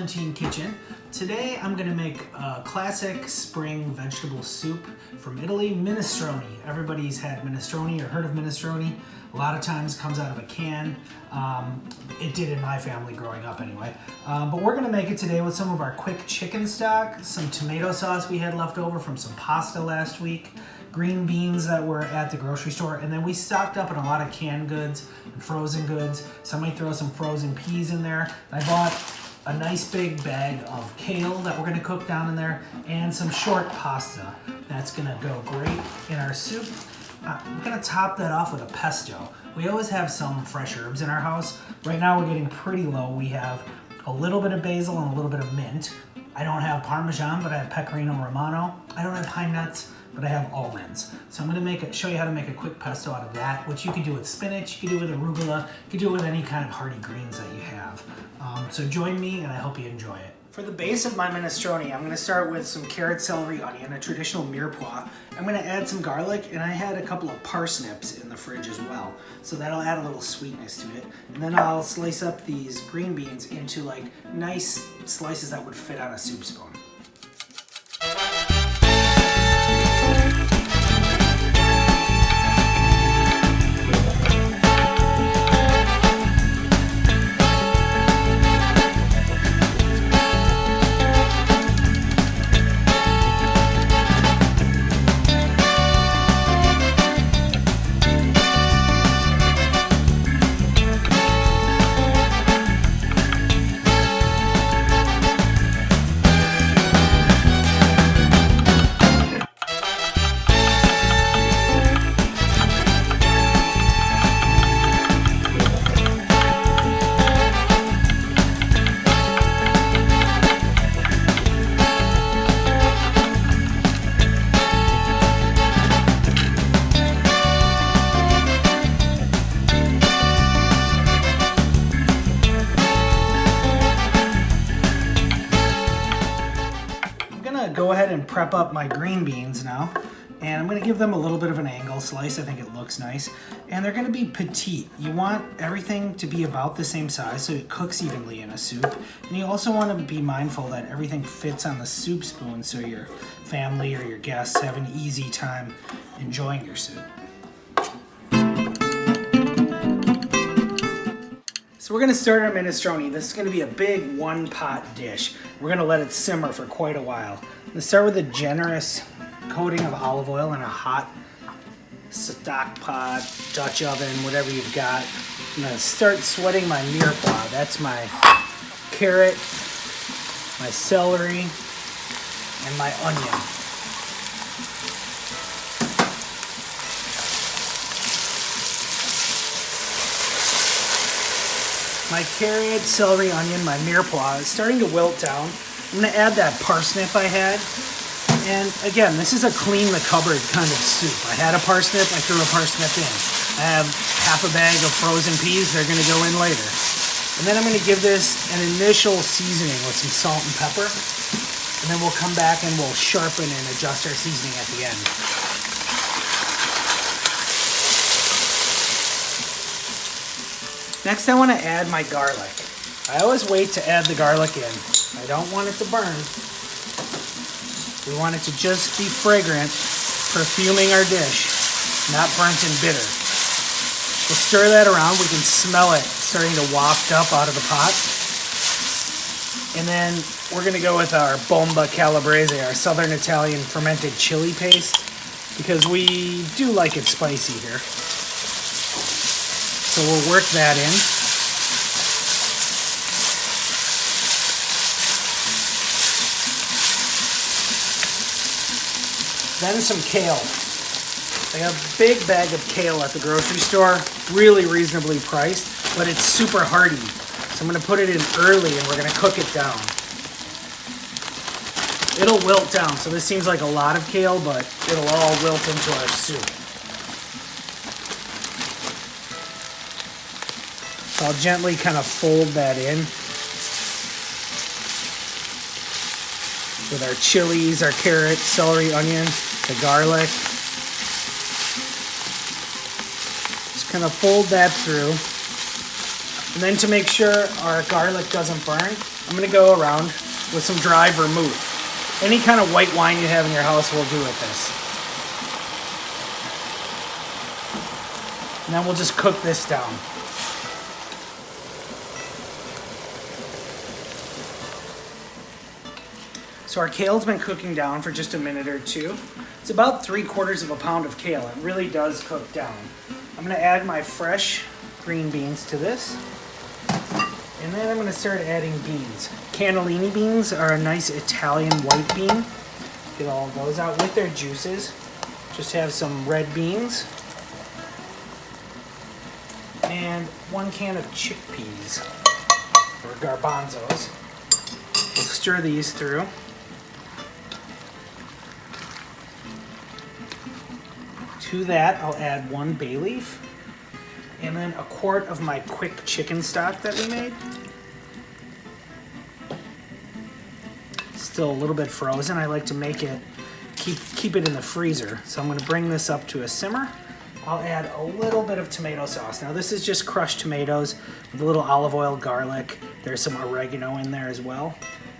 Quarantine Kitchen. Today I'm going to make a classic spring vegetable soup from Italy, minestrone. Everybody's had minestrone or heard of minestrone. A lot of times it comes out of a can. It did in my family growing up anyway. But we're going to make it today with some of our quick chicken stock, some tomato sauce we had left over from some pasta last week, green beans that were at the grocery store, and then we stocked up on a lot of canned goods and frozen goods. Somebody throw some frozen peas in there. I bought a nice big bag of kale that we're going to cook down in there, and some short pasta. That's going to go great in our soup. I'm going to top that off with a pesto. We always have some fresh herbs in our house. Right now we're getting pretty low. We have a little bit of basil and a little bit of mint. I don't have Parmesan, but I have Pecorino Romano. I don't have pine nuts, but I have almonds. So I'm gonna show you how to make a quick pesto out of that, which you can do with spinach, you can do with arugula, you can do with any kind of hearty greens that you have. So join me and I hope you enjoy it. For the base of my minestrone, I'm gonna start with some carrot, celery, onion, a traditional mirepoix. I'm gonna add some garlic, and I had a couple of parsnips in the fridge as well. So that'll add a little sweetness to it. And then I'll slice up these green beans into like nice slices that would fit on a soup spoon. Go ahead and prep up my green beans now, and I'm going to give them a little bit of an angle slice. I think it looks nice, and they're going to be petite. You want everything to be about the same size so it cooks evenly in a soup, and you also want to be mindful that everything fits on the soup spoon so your family or your guests have an easy time enjoying your soup. So we're going to start our minestrone. This is going to be a big one-pot dish. We're going to let it simmer for quite a while. I'm going to start with a generous coating of olive oil in a hot stock pot, Dutch oven, whatever you've got. I'm going to start sweating my mirepoix. That's my carrot, my celery, and my onion. My carrot, celery, onion, my mirepoix is starting to wilt down. I'm going to add that parsnip I had. And again, this is a clean the cupboard kind of soup. I had a parsnip, I threw a parsnip in. I have half a bag of frozen peas, they're going to go in later. And then I'm going to give this an initial seasoning with some salt and pepper. And then we'll come back and we'll sharpen and adjust our seasoning at the end. Next, I want to add my garlic. I always wait to add the garlic in. I don't want it to burn. We want it to just be fragrant, perfuming our dish, not burnt and bitter. We'll stir that around. We can smell it starting to waft up out of the pot. And then we're going to go with our bomba calabrese, our southern Italian fermented chili paste, because we do like it spicy here. So we'll work that in. Then some kale. I got a big bag of kale at the grocery store, really reasonably priced, but it's super hearty. So I'm going to put it in early and we're going to cook it down. It'll wilt down, so this seems like a lot of kale, but it'll all wilt into our soup. So I'll gently kind of fold that in with our chilies, our carrot, celery, onion, the garlic. Just kind of fold that through. And then to make sure our garlic doesn't burn, I'm I'm gonna go around with some dry vermouth. Any kind of white wine you have in your house will do with this. And then we'll just cook this down. So our kale's been cooking down for just a minute or two. It's about 3/4 of a pound of kale. It really does cook down. I'm gonna add my fresh green beans to this. And then I'm gonna start adding beans. Cannellini beans are a nice Italian white bean. Get all of those out with their juices. Just have some red beans. And 1 can of chickpeas, or garbanzos. We'll stir these through. To that, I'll add 1 bay leaf. And then 1/4 of my quick chicken stock that we made. Still a little bit frozen. I like to make it, keep it in the freezer. So I'm gonna bring this up to a simmer. I'll add a little bit of tomato sauce. Now this is just crushed tomatoes with a little olive oil, garlic. There's some oregano in there as well.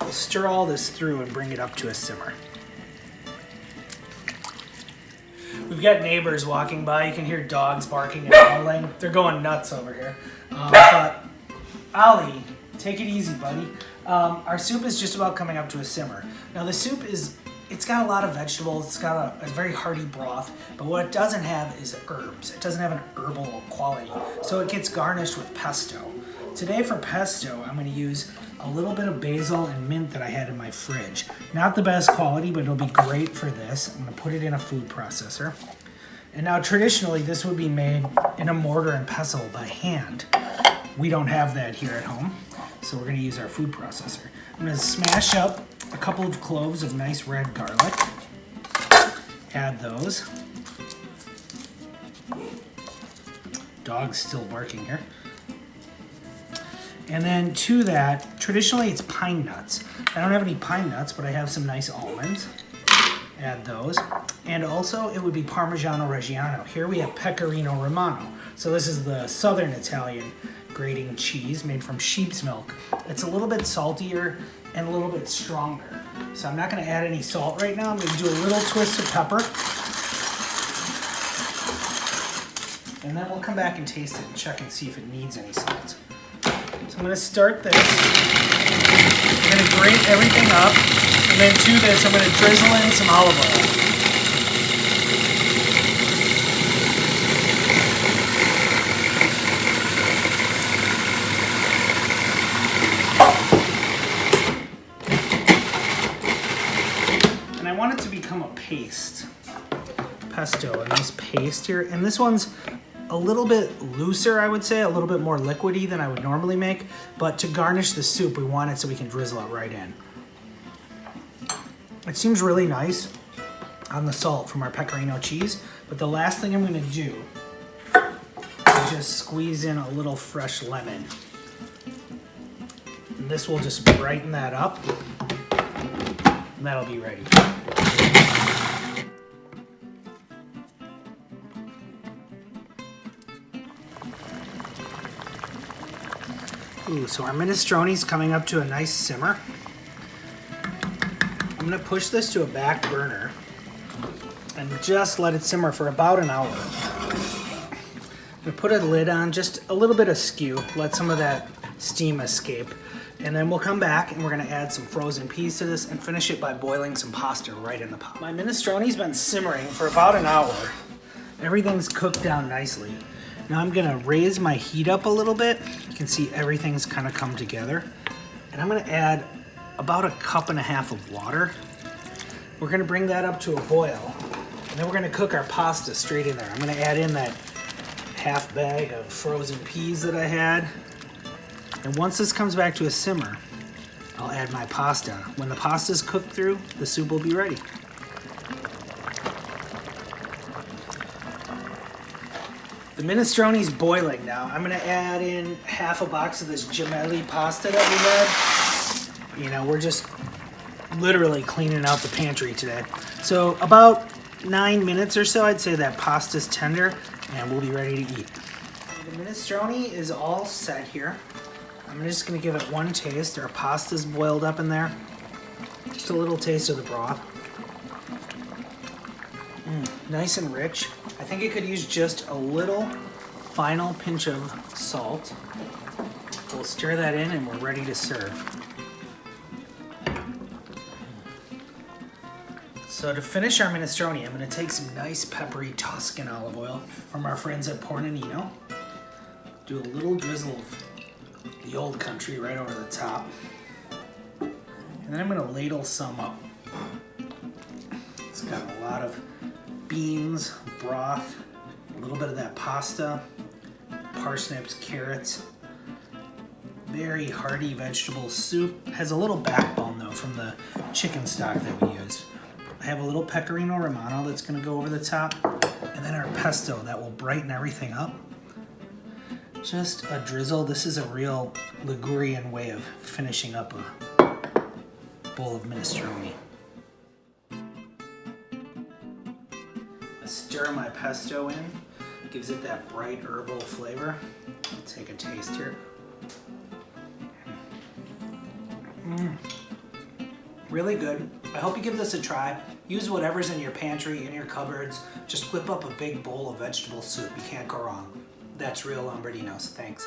We'll stir all this through and bring it up to a simmer. We've got neighbors walking by. You can hear dogs barking and howling. They're going nuts over here. But Ollie, take it easy, buddy. Our soup is just about coming up to a simmer. Now the soup it's got a lot of vegetables. It's got a very hearty broth. But what it doesn't have is herbs. It doesn't have an herbal quality. So it gets garnished with pesto. Today for pesto, I'm going to use a little bit of basil and mint that I had in my fridge. Not the best quality, but it'll be great for this. I'm going to put it in a food processor. And now traditionally this would be made in a mortar and pestle by hand. We don't have that here at home, so we're going to use our food processor. I'm going to smash up a couple of cloves of nice red garlic. Add those. Dog's still barking here. And then to that, traditionally it's pine nuts. I don't have any pine nuts, but I have some nice almonds. Add those. And also it would be Parmigiano Reggiano. Here we have Pecorino Romano. So this is the southern Italian grating cheese made from sheep's milk. It's a little bit saltier and a little bit stronger. So I'm not gonna add any salt right now. I'm gonna do a little twist of pepper. And then we'll come back and taste it and check and see if it needs any salt. So I'm going to start this. I'm going to grate everything up. And then to this, I'm going to drizzle in some olive oil. And I want it to become a paste. Pesto, a nice paste here. And this one's a little bit looser, I would say, a little bit more liquidy than I would normally make, but to garnish the soup, we want it so we can drizzle it right in. It seems really nice on the salt from our pecorino cheese, but the last thing I'm gonna do is just squeeze in a little fresh lemon. And this will just brighten that up, and that'll be ready. Ooh, so our minestrone's coming up to a nice simmer. I'm gonna push this to a back burner and just let it simmer for about an hour. I'm gonna put a lid on, just a little bit askew, let some of that steam escape. And then we'll come back and we're gonna add some frozen peas to this and finish it by boiling some pasta right in the pot. My minestrone's been simmering for about an hour. Everything's cooked down nicely. Now I'm gonna raise my heat up a little bit. You can see everything's kind of come together. And I'm gonna add about 1.5 cups of water. We're gonna bring that up to a boil. And then we're gonna cook our pasta straight in there. I'm gonna add in that half bag of frozen peas that I had. And once this comes back to a simmer, I'll add my pasta. When the pasta's cooked through, the soup will be ready. The minestrone's boiling now. I'm gonna add in 1/2 box of this gemelli pasta that we had. You know, we're just literally cleaning out the pantry today. So about 9 minutes or so, I'd say that pasta's tender and we'll be ready to eat. The minestrone is all set here. I'm just gonna give it one taste. Our pasta's boiled up in there. Just a little taste of the broth. Nice and rich. I think it could use just a little final pinch of salt. We'll stir that in and we're ready to serve. So to finish our minestrone, I'm gonna take some nice peppery Tuscan olive oil from our friends at PARSNIPS. Do a little drizzle of the old country right over the top. And then I'm gonna ladle some up. It's got a lot of beans, broth, a little bit of that pasta, parsnips, carrots. Very hearty vegetable soup. Has a little backbone though from the chicken stock that we used. I have a little pecorino romano that's gonna go over the top, and then our pesto that will brighten everything up. Just a drizzle. This is a real Ligurian way of finishing up a bowl of minestrone. I stir my pesto in, gives it that bright herbal flavor. I'll take a taste here. Really good. I hope you give this a try. Use whatever's in your pantry, in your cupboards. Just whip up a big bowl of vegetable soup. You can't go wrong. That's real Lombardino's. Thanks.